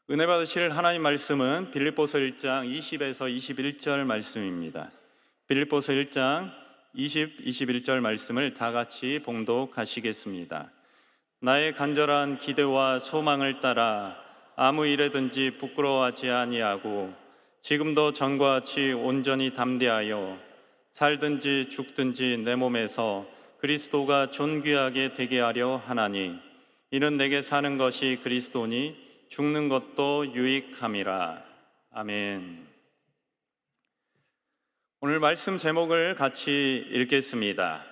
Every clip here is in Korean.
은혜 받으실 하나님 말씀은 빌립보서 1장 20에서 21절 말씀입니다. 빌립보서 1장 20, 21절 말씀을 다 같이 봉독하시겠습니다. 나의 간절한 기대와 소망을 따라 아무 일에든지 부끄러워하지 아니하고 지금도 전과 같이 온전히 담대하여 살든지 죽든지 내 몸에서 그리스도가 존귀하게 되게 하려 하나니 이는 내게 사는 것이 그리스도니 죽는 것도 유익함이라. 아멘. 오늘 말씀 제목을 같이 읽겠습니다.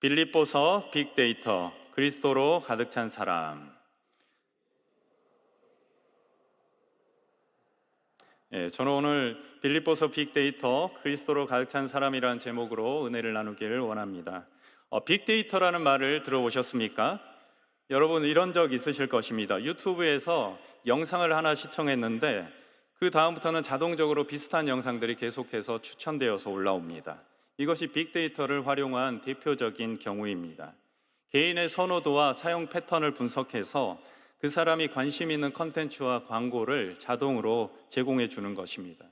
빌립보서 빅데이터, 그리스도로 가득 찬 사람. 저는 오늘 빌립보서 빅데이터, 그리스도로 가득 찬 사람이라는 제목으로 은혜를 나누기를 원합니다. 빅데이터라는 말을 들어보셨습니까? 여러분 이런 적 있으실 것입니다. 유튜브에서 영상을 하나 시청했는데 그 다음부터는 자동적으로 비슷한 영상들이 계속해서 추천되어서 올라옵니다. 이것이 빅데이터를 활용한 대표적인 경우입니다. 개인의 선호도와 사용 패턴을 분석해서 그 사람이 관심 있는 컨텐츠와 광고를 자동으로 제공해 주는 것입니다.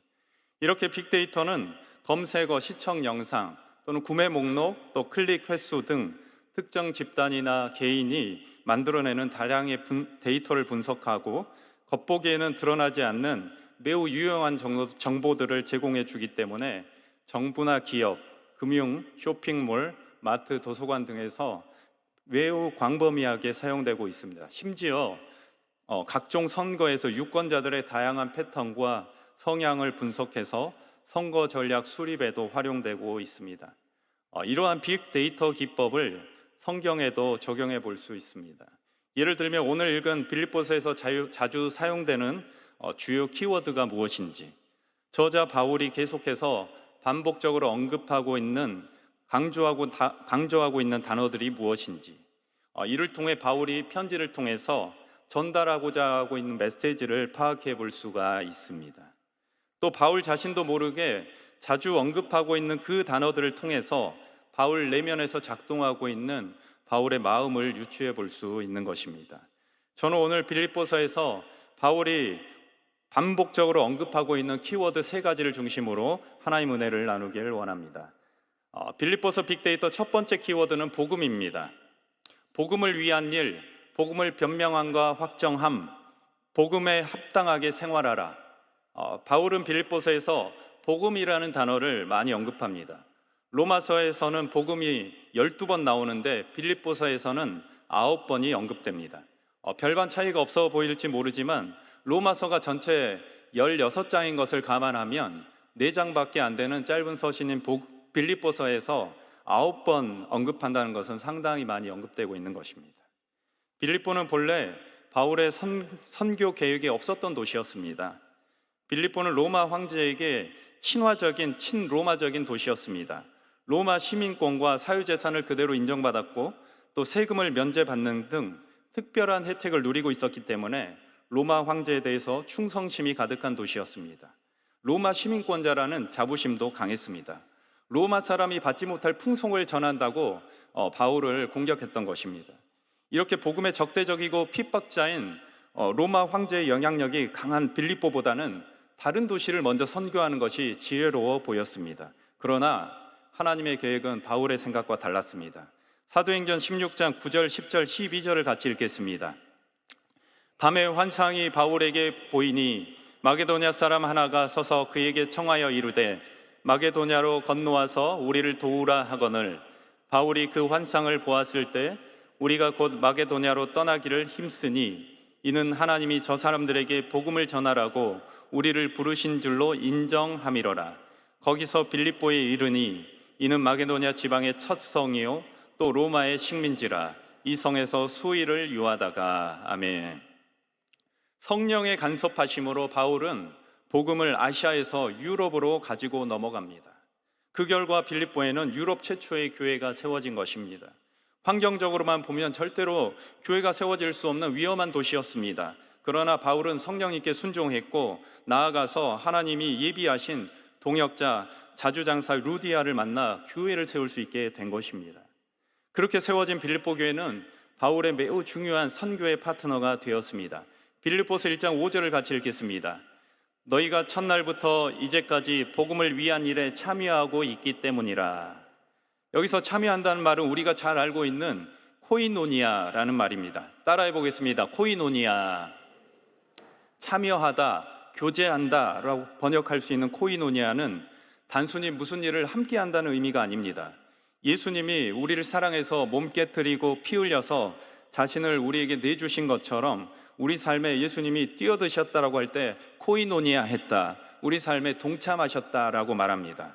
이렇게 빅데이터는 검색어, 시청 영상 또는 구매 목록, 또 클릭 횟수 등 특정 집단이나 개인이 만들어내는 다량의 데이터를 분석하고 겉보기에는 드러나지 않는 매우 유용한 정보들을 제공해 주기 때문에 정부나 기업, 금융, 쇼핑몰, 마트, 도서관 등에서 매우 광범위하게 사용되고 있습니다. 심지어 각종 선거에서 유권자들의 다양한 패턴과 성향을 분석해서 선거 전략 수립에도 활용되고 있습니다. 이러한 빅데이터 기법을 성경에도 적용해 볼 수 있습니다. 예를 들면 오늘 읽은 빌립보서에서 자주 사용되는 주요 키워드가 무엇인지, 저자 바울이 계속해서 반복적으로 언급하고 있는 강조하고 있는 단어들이 무엇인지, 이를 통해 바울이 편지를 통해서 전달하고자 하고 있는 메시지를 파악해 볼 수가 있습니다. 또 바울 자신도 모르게 자주 언급하고 있는 그 단어들을 통해서 바울 내면에서 작동하고 있는 바울의 마음을 유추해 볼 수 있는 것입니다. 저는 오늘 빌립보서에서 바울이 반복적으로 언급하고 있는 키워드 3가지를 중심으로 하나님 은혜를 나누기를 원합니다. 빌립보서 빅데이터 첫 번째 키워드는 복음입니다. 복음을 위한 일, 복음을 변명함과 확정함, 복음에 합당하게 생활하라. 바울은 빌립보서에서 복음이라는 단어를 많이 언급합니다. 로마서에서는 복음이 12번 나오는데 빌립보서에서는 9번이 언급됩니다. 별반 차이가 없어 보일지 모르지만 로마서가 전체 16장인 것을 감안하면 4장밖에 안 되는 짧은 서신인 빌립보서에서 9번 언급한다는 것은 상당히 많이 언급되고 있는 것입니다. 빌립보는 본래 바울의 선교 계획에 없었던 도시였습니다. 빌립보는 로마 황제에게 친화적인 친로마적인 도시였습니다. 로마 시민권과 사유재산을 그대로 인정받았고 또 세금을 면제받는 등 특별한 혜택을 누리고 있었기 때문에 로마 황제에 대해서 충성심이 가득한 도시였습니다. 로마 시민권자라는 자부심도 강했습니다. 로마 사람이 받지 못할 풍속을 전한다고 바울을 공격했던 것입니다. 이렇게 복음에 적대적이고 핍박자인 로마 황제의 영향력이 강한 빌립보보다는 다른 도시를 먼저 선교하는 것이 지혜로워 보였습니다. 그러나 하나님의 계획은 바울의 생각과 달랐습니다. 사도행전 16장 9절, 10절, 12절을 같이 읽겠습니다. 밤에 환상이 바울에게 보이니 마게도냐 사람 하나가 서서 그에게 청하여 이르되 마게도냐로 건너와서 우리를 도우라 하거늘 바울이 그 환상을 보았을 때 우리가 곧 마게도냐로 떠나기를 힘쓰니 이는 하나님이 저 사람들에게 복음을 전하라고 우리를 부르신 줄로 인정함이로라. 거기서 빌립보에 이르니 이는 마게도냐 지방의 첫 성이요 또 로마의 식민지라. 이 성에서 수일을 유하다가. 아멘. 성령의 간섭하심으로 바울은 복음을 아시아에서 유럽으로 가지고 넘어갑니다. 그 결과 빌립보에는 유럽 최초의 교회가 세워진 것입니다. 환경적으로만 보면 절대로 교회가 세워질 수 없는 위험한 도시였습니다. 그러나 바울은 성령님께 순종했고 나아가서 하나님이 예비하신 동역자 자주장사 루디아를 만나 교회를 세울 수 있게 된 것입니다. 그렇게 세워진 빌립보 교회는 바울의 매우 중요한 선교의 파트너가 되었습니다. 빌립보서 1장 5절을 같이 읽겠습니다. 너희가 첫날부터 이제까지 복음을 위한 일에 참여하고 있기 때문이라. 여기서 참여한다는 말은 우리가 잘 알고 있는 코이노니아라는 말입니다. 따라해 보겠습니다. 코이노니아. 참여하다, 교제한다 라고 번역할 수 있는 코이노니아는 단순히 무슨 일을 함께 한다는 의미가 아닙니다. 예수님이 우리를 사랑해서 몸 깨뜨리고 피 흘려서 자신을 우리에게 내주신 것처럼 우리 삶에 예수님이 뛰어드셨다라고 할 때 코이노니아 했다, 우리 삶에 동참하셨다라고 말합니다.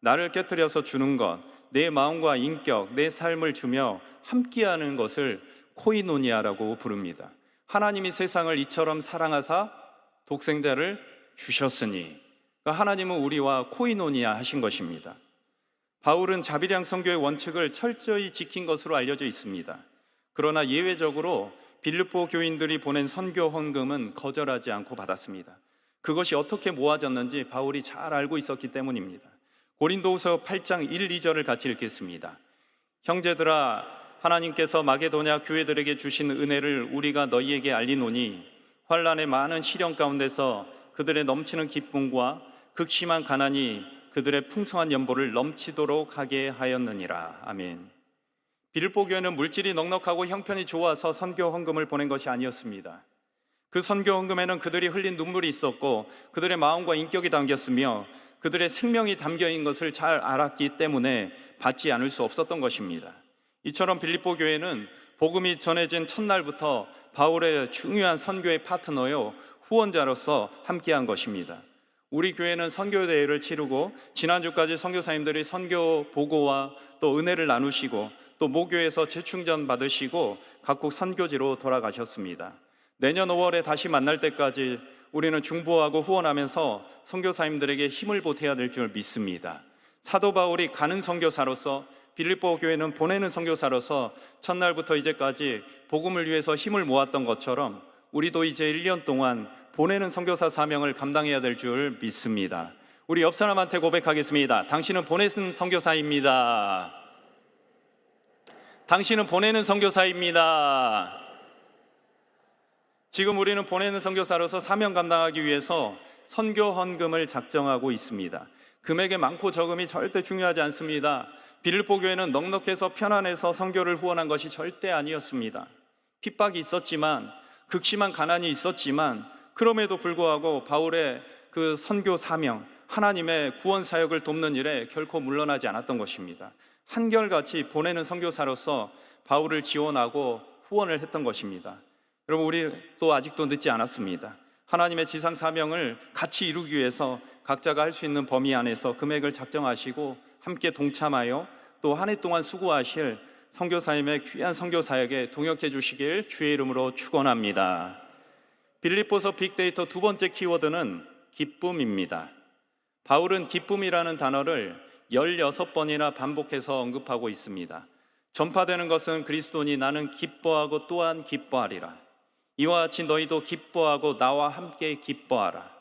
나를 깨뜨려서 주는 것, 내 마음과 인격, 내 삶을 주며 함께하는 것을 코이노니아라고 부릅니다. 하나님이 세상을 이처럼 사랑하사 독생자를 주셨으니, 그러니까 하나님은 우리와 코이노니아 하신 것입니다. 바울은 자비량 선교의 원칙을 철저히 지킨 것으로 알려져 있습니다. 그러나 예외적으로 빌립보 교인들이 보낸 선교 헌금은 거절하지 않고 받았습니다. 그것이 어떻게 모아졌는지 바울이 잘 알고 있었기 때문입니다. 고린도후서 8장 1, 2절을 같이 읽겠습니다. 형제들아, 하나님께서 마게도냐 교회들에게 주신 은혜를 우리가 너희에게 알리노니 환난의 많은 시련 가운데서 그들의 넘치는 기쁨과 극심한 가난이 그들의 풍성한 연보를 넘치도록 하게 하였느니라. 아멘. 빌립보 교회는 물질이 넉넉하고 형편이 좋아서 선교 헌금을 보낸 것이 아니었습니다. 그 선교 헌금에는 그들이 흘린 눈물이 있었고 그들의 마음과 인격이 담겼으며 그들의 생명이 담겨 있는 것을 잘 알았기 때문에 받지 않을 수 없었던 것입니다. 이처럼 빌립보 교회는 복음이 전해진 첫날부터 바울의 중요한 선교의 파트너요, 후원자로서 함께한 것입니다. 우리 교회는 선교 대회를 치르고 지난주까지 선교사님들이 선교 보고와 또 은혜를 나누시고 또 모교에서 재충전 받으시고 각국 선교지로 돌아가셨습니다. 내년 5월에 다시 만날 때까지 우리는 중보하고 후원하면서 선교사님들에게 힘을 보태야 될 줄 믿습니다. 사도 바울이 가는 선교사로서, 빌립보 교회는 보내는 선교사로서 첫날부터 이제까지 복음을 위해서 힘을 모았던 것처럼 우리도 이제 1년 동안 보내는 선교사 사명을 감당해야 될 줄 믿습니다. 우리 옆 사람한테 고백하겠습니다. 당신은 보내는 선교사입니다. 당신은 보내는 선교사입니다. 지금 우리는 보내는 선교사로서 사명 감당하기 위해서 선교 헌금을 작정하고 있습니다. 금액의 많고 적음이 절대 중요하지 않습니다. 빌립보 교회는 넉넉해서 편안해서 선교를 후원한 것이 절대 아니었습니다. 핍박이 있었지만, 극심한 가난이 있었지만, 그럼에도 불구하고 바울의 그 선교 사명, 하나님의 구원 사역을 돕는 일에 결코 물러나지 않았던 것입니다. 한결같이 보내는 선교사로서 바울을 지원하고 후원을 했던 것입니다. 여러분, 우리 또 아직도 늦지 않았습니다. 하나님의 지상 사명을 같이 이루기 위해서 각자가 할 수 있는 범위 안에서 금액을 작정하시고 함께 동참하여 또 한 해 동안 수고하실 선교사님의 귀한 선교 사역에 동역해 주시길 주의 이름으로 축원합니다. 빌립보서 빅데이터 두 번째 키워드는 기쁨입니다. 바울은 기쁨이라는 단어를 16번이나 반복해서 언급하고 있습니다. 전파되는 것은 그리스도니 나는 기뻐하고 또한 기뻐하리라. 이와 같이 너희도 기뻐하고 나와 함께 기뻐하라.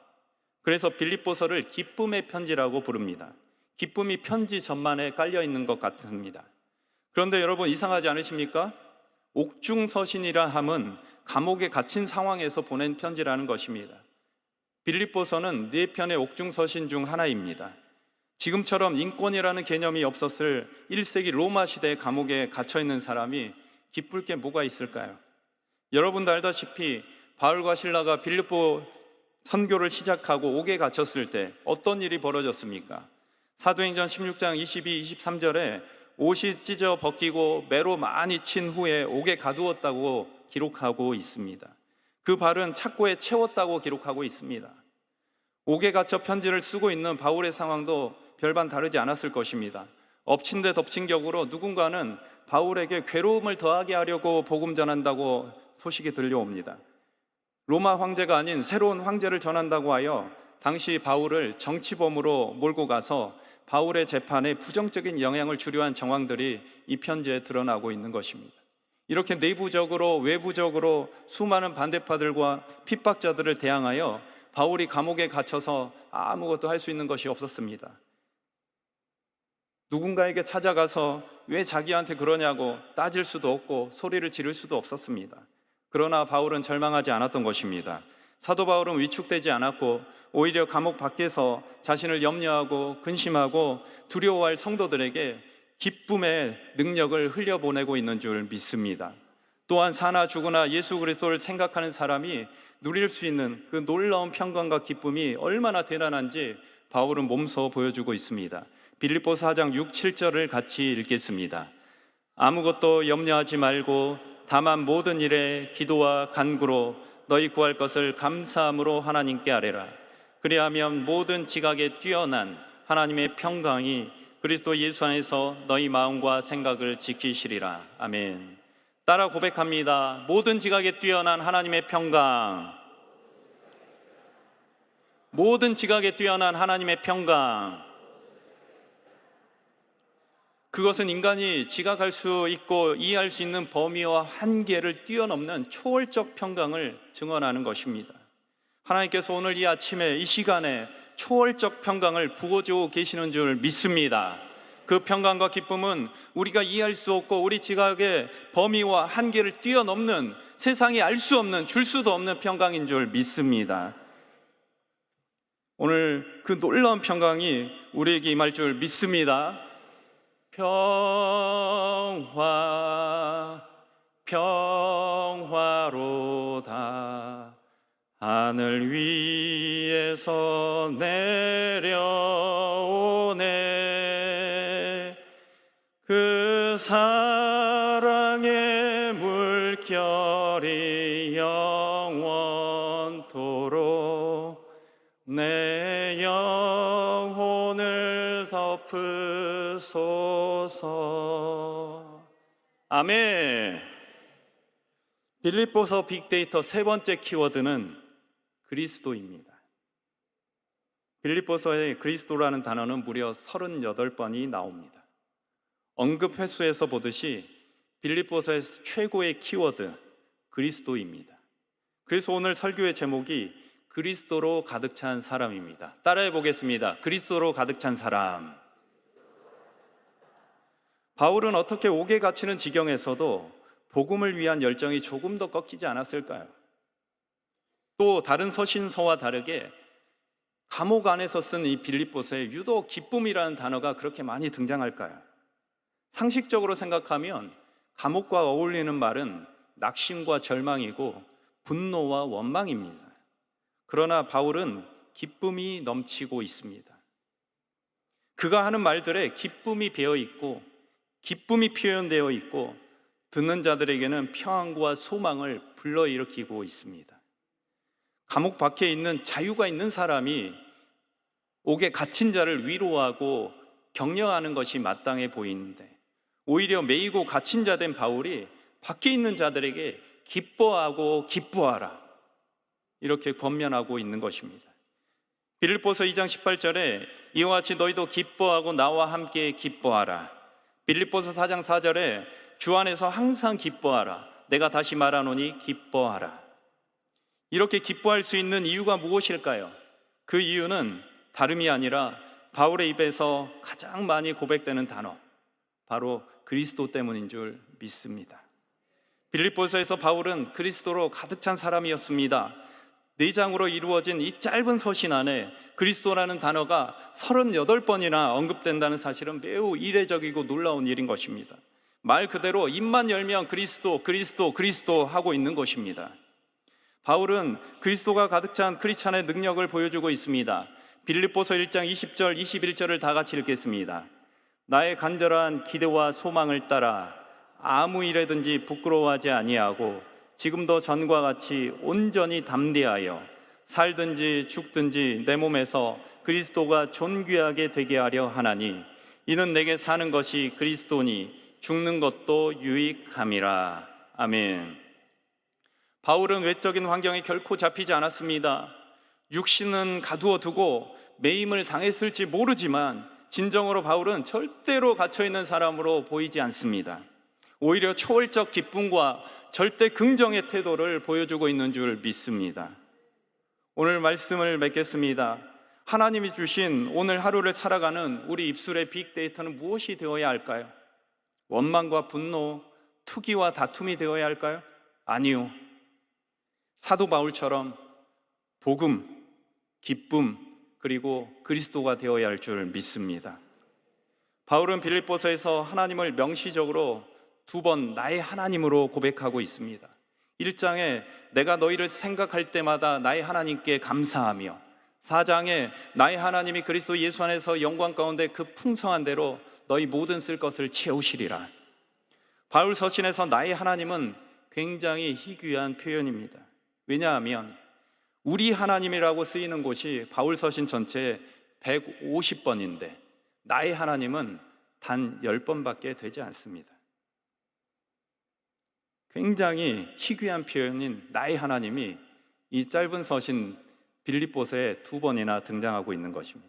그래서 빌립보서를 기쁨의 편지라고 부릅니다. 기쁨이 편지 전만에 깔려 있는 것 같습니다. 그런데 여러분, 이상하지 않으십니까? 옥중서신이라 함은 감옥에 갇힌 상황에서 보낸 편지라는 것입니다. 빌립보서는 4편의 옥중서신 중 하나입니다. 지금처럼 인권이라는 개념이 없었을 1세기 로마 시대의 감옥에 갇혀있는 사람이 기쁠 게 뭐가 있을까요? 여러분도 알다시피 바울과 실라가 빌립보 선교를 시작하고 옥에 갇혔을 때 어떤 일이 벌어졌습니까? 사도행전 16장 22, 23절에 옷이 찢어 벗기고 매로 많이 친 후에 옥에 가두었다고 기록하고 있습니다. 그 발은 착고에 채웠다고 기록하고 있습니다. 옥에 갇혀 편지를 쓰고 있는 바울의 상황도 별반 다르지 않았을 것입니다. 엎친 데 덮친 격으로 누군가는 바울에게 괴로움을 더하게 하려고 복음 전한다고 소식이 들려옵니다. 로마 황제가 아닌 새로운 황제를 전한다고 하여 당시 바울을 정치범으로 몰고 가서 바울의 재판에 부정적인 영향을 주려 한 정황들이 이 편지에 드러나고 있는 것입니다. 이렇게 내부적으로 외부적으로 수많은 반대파들과 핍박자들을 대항하여 바울이 감옥에 갇혀서 아무것도 할 수 있는 것이 없었습니다. 누군가에게 찾아가서 왜 자기한테 그러냐고 따질 수도 없고 소리를 지를 수도 없었습니다. 그러나 바울은 절망하지 않았던 것입니다. 사도 바울은 위축되지 않았고 오히려 감옥 밖에서 자신을 염려하고 근심하고 두려워할 성도들에게 기쁨의 능력을 흘려보내고 있는 줄 믿습니다. 또한 사나 죽으나 예수 그리스도를 생각하는 사람이 누릴 수 있는 그 놀라운 평강과 기쁨이 얼마나 대단한지 바울은 몸소 보여주고 있습니다. 빌립보서 4장 6, 7절을 같이 읽겠습니다. 아무것도 염려하지 말고 다만 모든 일에 기도와 간구로 너희 구할 것을 감사함으로 하나님께 아뢰라. 그리하면 모든 지각에 뛰어난 하나님의 평강이 그리스도 예수 안에서 너희 마음과 생각을 지키시리라. 아멘. 따라 고백합니다. 모든 지각에 뛰어난 하나님의 평강. 모든 지각에 뛰어난 하나님의 평강. 그것은 인간이 지각할 수 있고 이해할 수 있는 범위와 한계를 뛰어넘는 초월적 평강을 증언하는 것입니다. 하나님께서 오늘 이 아침에 이 시간에 초월적 평강을 부어주고 계시는 줄 믿습니다. 그 평강과 기쁨은 우리가 이해할 수 없고 우리 지각의 범위와 한계를 뛰어넘는, 세상이 알 수 없는, 줄 수도 없는 평강인 줄 믿습니다. 오늘 그 놀라운 평강이 우리에게 임할 줄 믿습니다. 평화로다 하늘 위에서 내려오네. 그 사랑의 물결이 영원토록 내 영혼을 덮으소서. 아멘. 빌립보서 빅데이터 세 번째 키워드는 그리스도입니다. 빌립보서에 그리스도라는 단어는 무려 38번이 나옵니다. 언급 횟수에서 보듯이 빌립보서에서 최고의 키워드 그리스도입니다. 그래서 오늘 설교의 제목이 그리스도로 가득 찬 사람입니다. 따라해 보겠습니다. 그리스도로 가득 찬 사람. 바울은 어떻게 옥에 갇히는 지경에서도 복음을 위한 열정이 조금 더 꺾이지 않았을까요? 또 다른 서신서와 다르게 감옥 안에서 쓴 이 빌립보서에 유독 기쁨이라는 단어가 그렇게 많이 등장할까요? 상식적으로 생각하면 감옥과 어울리는 말은 낙심과 절망이고 분노와 원망입니다. 그러나 바울은 기쁨이 넘치고 있습니다. 그가 하는 말들에 기쁨이 배어 있고 기쁨이 표현되어 있고 듣는 자들에게는 평안과 소망을 불러일으키고 있습니다. 감옥 밖에 있는 자유가 있는 사람이 옥에 갇힌 자를 위로하고 격려하는 것이 마땅해 보이는데 오히려 매이고 갇힌 자 된 바울이 밖에 있는 자들에게 기뻐하고 기뻐하라 이렇게 권면하고 있는 것입니다. 빌립보서 2장 18절에 이와 같이 너희도 기뻐하고 나와 함께 기뻐하라. 빌립보서 4장 4절에 주 안에서 항상 기뻐하라. 내가 다시 말하노니 기뻐하라. 이렇게 기뻐할 수 있는 이유가 무엇일까요? 그 이유는 다름이 아니라 바울의 입에서 가장 많이 고백되는 단어, 바로 그리스도 때문인 줄 믿습니다. 빌립보서에서 바울은 그리스도로 가득 찬 사람이었습니다. 4장으로 이루어진 이 짧은 서신 안에 그리스도라는 단어가 38번이나 언급된다는 사실은 매우 이례적이고 놀라운 일인 것입니다. 말 그대로 입만 열면 그리스도, 그리스도, 그리스도 하고 있는 것입니다. 바울은 그리스도가 가득 찬 크리스찬의 능력을 보여주고 있습니다. 빌립보서 1장 20절, 21절을 다 같이 읽겠습니다. 나의 간절한 기대와 소망을 따라 아무 일에든지 부끄러워하지 아니하고 지금도 전과 같이 온전히 담대하여 살든지 죽든지 내 몸에서 그리스도가 존귀하게 되게 하려 하나니 이는 내게 사는 것이 그리스도니 죽는 것도 유익함이라. 아멘. 바울은 외적인 환경에 결코 잡히지 않았습니다. 육신은 가두어 두고 매임을 당했을지 모르지만 진정으로 바울은 절대로 갇혀있는 사람으로 보이지 않습니다. 오히려 초월적 기쁨과 절대 긍정의 태도를 보여주고 있는 줄 믿습니다. 오늘 말씀을 맺겠습니다. 하나님이 주신 오늘 하루를 살아가는 우리 입술의 빅데이터는 무엇이 되어야 할까요? 원망과 분노, 투기와 다툼이 되어야 할까요? 아니요. 사도 바울처럼 복음, 기쁨, 그리고 그리스도가 되어야 할 줄 믿습니다. 바울은 빌립보서에서 하나님을 명시적으로 2번 나의 하나님으로 고백하고 있습니다. 1장에 내가 너희를 생각할 때마다 나의 하나님께 감사하며, 4장에 나의 하나님이 그리스도 예수 안에서 영광 가운데 그 풍성한 대로 너희 모든 쓸 것을 채우시리라. 바울 서신에서 나의 하나님은 굉장히 희귀한 표현입니다. 왜냐하면 우리 하나님이라고 쓰이는 곳이 바울 서신 전체에 150번인데 나의 하나님은 단 10번밖에 되지 않습니다. 굉장히 희귀한 표현인 나의 하나님이 이 짧은 서신 빌립보서에 2번이나 등장하고 있는 것입니다.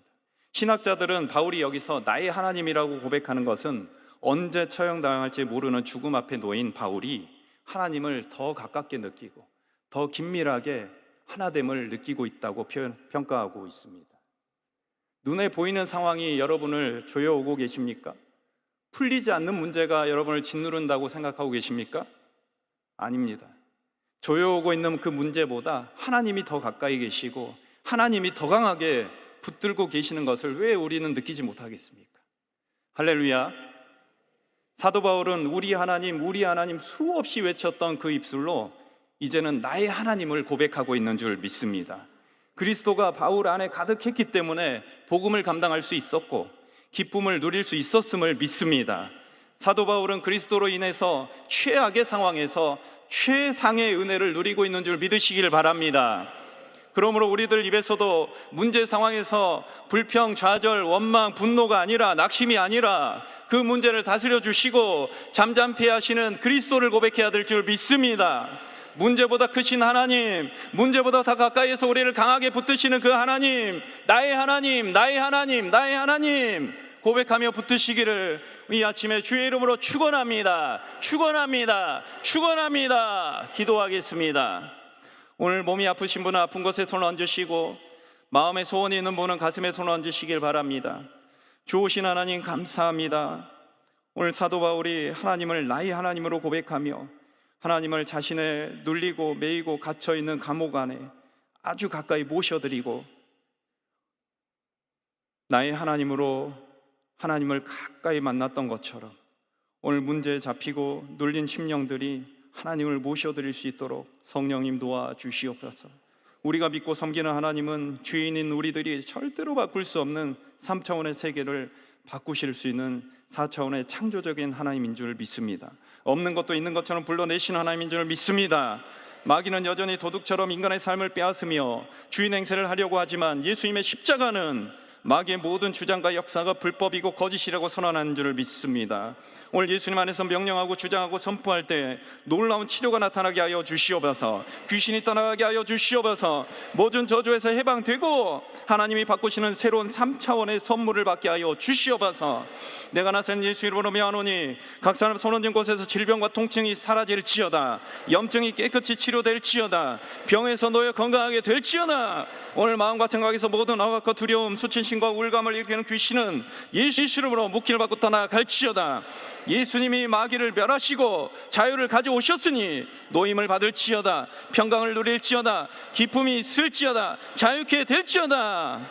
신학자들은 바울이 여기서 나의 하나님이라고 고백하는 것은 언제 처형당할지 모르는 죽음 앞에 놓인 바울이 하나님을 더 가깝게 느끼고 더 긴밀하게 하나됨을 느끼고 있다고 평가하고 있습니다. 눈에 보이는 상황이 여러분을 조여오고 계십니까? 풀리지 않는 문제가 여러분을 짓누른다고 생각하고 계십니까? 아닙니다. 조여오고 있는 그 문제보다 하나님이 더 가까이 계시고 하나님이 더 강하게 붙들고 계시는 것을 왜 우리는 느끼지 못하겠습니까? 할렐루야. 사도 바울은 우리 하나님 수없이 외쳤던 그 입술로 이제는 나의 하나님을 고백하고 있는 줄 믿습니다. 그리스도가 바울 안에 가득했기 때문에 복음을 감당할 수 있었고 기쁨을 누릴 수 있었음을 믿습니다. 사도 바울은 그리스도로 인해서 최악의 상황에서 최상의 은혜를 누리고 있는 줄 믿으시길 바랍니다. 그러므로 우리들 입에서도 문제 상황에서 불평, 좌절, 원망, 분노가 아니라, 낙심이 아니라 그 문제를 다스려 주시고 잠잠케 하시는 그리스도를 고백해야 될 줄 믿습니다. 문제보다 크신 하나님, 문제보다 더 가까이에서 우리를 강하게 붙드시는 그 하나님, 나의 하나님, 나의 하나님, 나의 하나님 고백하며 붙으시기를 이 아침에 주의 이름으로 축원합니다. 축원합니다. 축원합니다. 기도하겠습니다. 오늘 몸이 아프신 분은 아픈 곳에 손을 얹으시고 마음에 소원이 있는 분은 가슴에 손을 얹으시길 바랍니다. 좋으신 하나님 감사합니다. 오늘 사도 바울이 하나님을 나의 하나님으로 고백하며 하나님을 자신의 눌리고 매이고 갇혀있는 감옥 안에 아주 가까이 모셔드리고 나의 하나님으로 하나님을 가까이 만났던 것처럼 오늘 문제에 잡히고 눌린 심령들이 하나님을 모셔드릴 수 있도록 성령님 도와주시옵소서. 우리가 믿고 섬기는 하나님은 주인인 우리들이 절대로 바꿀 수 없는 3차원의 세계를 바꾸실 수 있는 4차원의 창조적인 하나님인 줄 믿습니다. 없는 것도 있는 것처럼 불러내신 하나님인 줄 믿습니다. 마귀는 여전히 도둑처럼 인간의 삶을 빼앗으며 주인 행세를 하려고 하지만 예수님의 십자가는 마귀의 모든 주장과 역사가 불법이고 거짓이라고 선언하는 줄 믿습니다. 오늘 예수님 안에서 명령하고 주장하고 선포할 때 놀라운 치료가 나타나게 하여 주시옵소서. 귀신이 떠나가게 하여 주시옵소서. 모든 저주에서 해방되고 하나님이 바꾸시는 새로운 3차원의 선물을 받게 하여 주시옵소서. 내가 나선 예수 이름으로 명하노니 각 사람 손 얹은 곳에서 질병과 통증이 사라질지어다. 염증이 깨끗이 치료될지어다. 병에서 놓여 건강하게 될지어다. 오늘 마음과 생각에서 모든 억압과 두려움, 수치심과 우울감을 일으키는 귀신은 예수 이름으로 묶임을 받고 떠나갈지어다. 예수님이 마귀를 멸하시고 자유를 가져오셨으니 노임을 받을지어다. 평강을 누릴지어다. 기쁨이 있을지어다. 자유케 될지어다.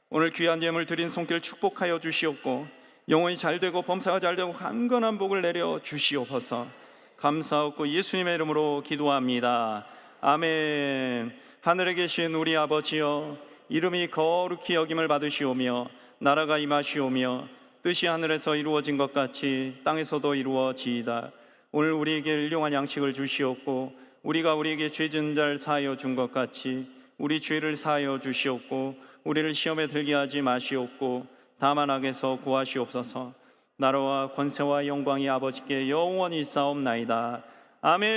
오늘 귀한 예물 드린 손길 축복하여 주시옵고 영혼이 잘되고 범사가 잘되고 강건한 복을 내려 주시옵소서. 감사하고 예수님의 이름으로 기도합니다. 아멘. 하늘에 계신 우리 아버지여, 이름이 거룩히 여김을 받으시오며 나라가 임하시오며 뜻이 하늘에서 이루어진 것 같이 땅에서도 이루어지이다. 오늘 우리에게 일용할 양식을 주시옵고 우리가 우리에게 죄 지은 자를 사하여 준 것 같이 우리 죄를 사하여 주시옵고 우리를 시험에 들게 하지 마시옵고 다만 악에서 구하시옵소서. 나라와 권세와 영광이 아버지께 영원히 있사옵나이다. 아멘.